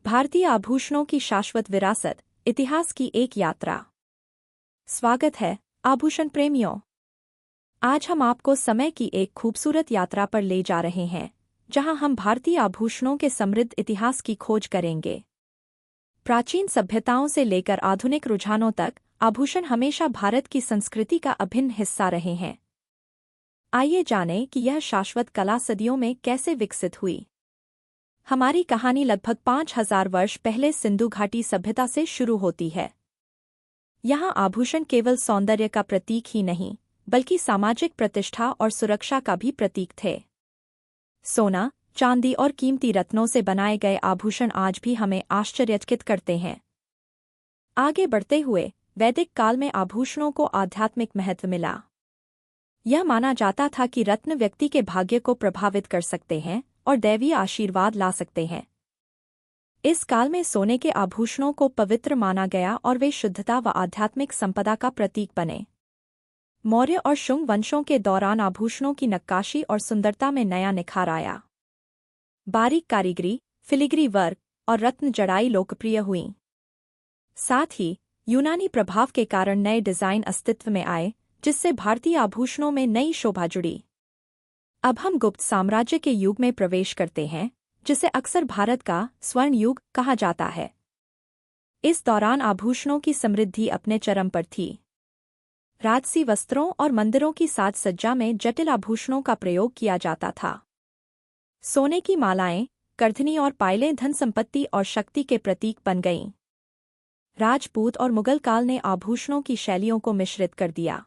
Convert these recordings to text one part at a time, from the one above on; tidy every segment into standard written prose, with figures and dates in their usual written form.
भारतीय आभूषणों की शाश्वत विरासत, इतिहास की एक यात्रा। स्वागत है आभूषण प्रेमियों। आज हम आपको समय की एक खूबसूरत यात्रा पर ले जा रहे हैं, जहां हम भारतीय आभूषणों के समृद्ध इतिहास की खोज करेंगे। प्राचीन सभ्यताओं से लेकर आधुनिक रुझानों तक, आभूषण हमेशा भारत की संस्कृति का अभिन्न हिस्सा रहे हैं। आइए जानें कि यह शाश्वत कला सदियों में कैसे विकसित हुई। हमारी कहानी लगभग 5000 वर्ष पहले सिंधु घाटी सभ्यता से शुरू होती है। यहाँ आभूषण केवल सौंदर्य का प्रतीक ही नहीं, बल्कि सामाजिक प्रतिष्ठा और सुरक्षा का भी प्रतीक थे। सोना, चांदी और कीमती रत्नों से बनाए गए आभूषण आज भी हमें आश्चर्यचकित करते हैं। आगे बढ़ते हुए, वैदिक काल में आभूषणों को आध्यात्मिक महत्व मिला। यह माना जाता था कि रत्न व्यक्ति के भाग्य को प्रभावित कर सकते हैं और दैवीय आशीर्वाद ला सकते हैं। इस काल में सोने के आभूषणों को पवित्र माना गया और वे शुद्धता व आध्यात्मिक संपदा का प्रतीक बने। मौर्य और शुंग वंशों के दौरान आभूषणों की नक्काशी और सुंदरता में नया निखार आया। बारीक कारीगरी, फिलिग्री वर्क और रत्न जड़ाई लोकप्रिय हुईं। साथ ही यूनानी प्रभाव के कारण नए डिजाइन अस्तित्व में आए, जिससे भारतीय आभूषणों में नई शोभा जुड़ी। अब हम गुप्त साम्राज्य के युग में प्रवेश करते हैं, जिसे अक्सर भारत का स्वर्ण युग कहा जाता है। इस दौरान आभूषणों की समृद्धि अपने चरम पर थी। राजसी वस्त्रों और मंदिरों की साज सज्जा में जटिल आभूषणों का प्रयोग किया जाता था। सोने की मालाएं, करधनी और पायलें धन संपत्ति और शक्ति के प्रतीक बन गईं। राजपूत और मुगल काल ने आभूषणों की शैलियों को मिश्रित कर दिया।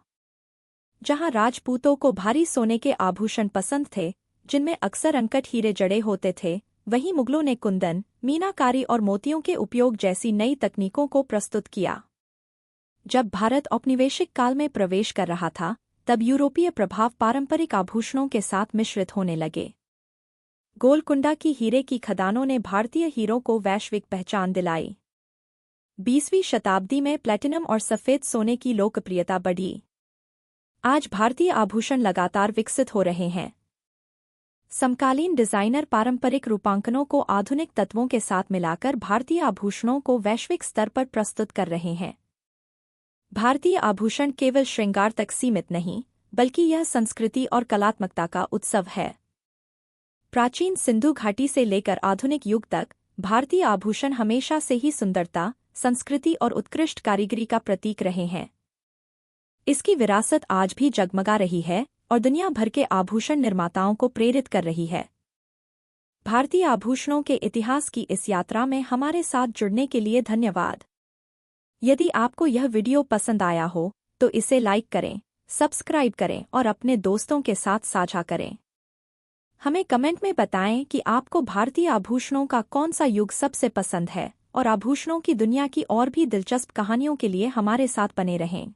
जहां राजपूतों को भारी सोने के आभूषण पसंद थे, जिनमें अक्सर अनकट हीरे जड़े होते थे, वहीं मुगलों ने कुंदन, मीनाकारी और मोतियों के उपयोग जैसी नई तकनीकों को प्रस्तुत किया। जब भारत औपनिवेशिक काल में प्रवेश कर रहा था, तब यूरोपीय प्रभाव पारंपरिक आभूषणों के साथ मिश्रित होने लगे। गोलकुंडा की हीरे की खदानों ने भारतीय हीरों को वैश्विक पहचान दिलाई। 20वीं शताब्दी में प्लैटिनम और सफेद सोने की लोकप्रियता बढ़ी। आज भारतीय आभूषण लगातार विकसित हो रहे हैं। समकालीन डिजाइनर पारंपरिक रूपांकनों को आधुनिक तत्वों के साथ मिलाकर भारतीय आभूषणों को वैश्विक स्तर पर प्रस्तुत कर रहे हैं। भारतीय आभूषण केवल श्रृंगार तक सीमित नहीं, बल्कि यह संस्कृति और कलात्मकता का उत्सव है। प्राचीन सिंधु घाटी से लेकर आधुनिक युग तक, भारतीय आभूषण हमेशा से ही सुंदरता, संस्कृति और उत्कृष्ट कारीगरी का प्रतीक रहे हैं। इसकी विरासत आज भी जगमगा रही है और दुनिया भर के आभूषण निर्माताओं को प्रेरित कर रही है। भारतीय आभूषणों के इतिहास की इस यात्रा में हमारे साथ जुड़ने के लिए धन्यवाद। यदि आपको यह वीडियो पसंद आया हो, तो इसे लाइक करें, सब्सक्राइब करें और अपने दोस्तों के साथ साझा करें। हमें कमेंट में बताएं कि आपको भारतीय आभूषणों का कौन सा युग सबसे पसंद है और आभूषणों की दुनिया की और भी दिलचस्प कहानियों के लिए हमारे साथ बने रहें।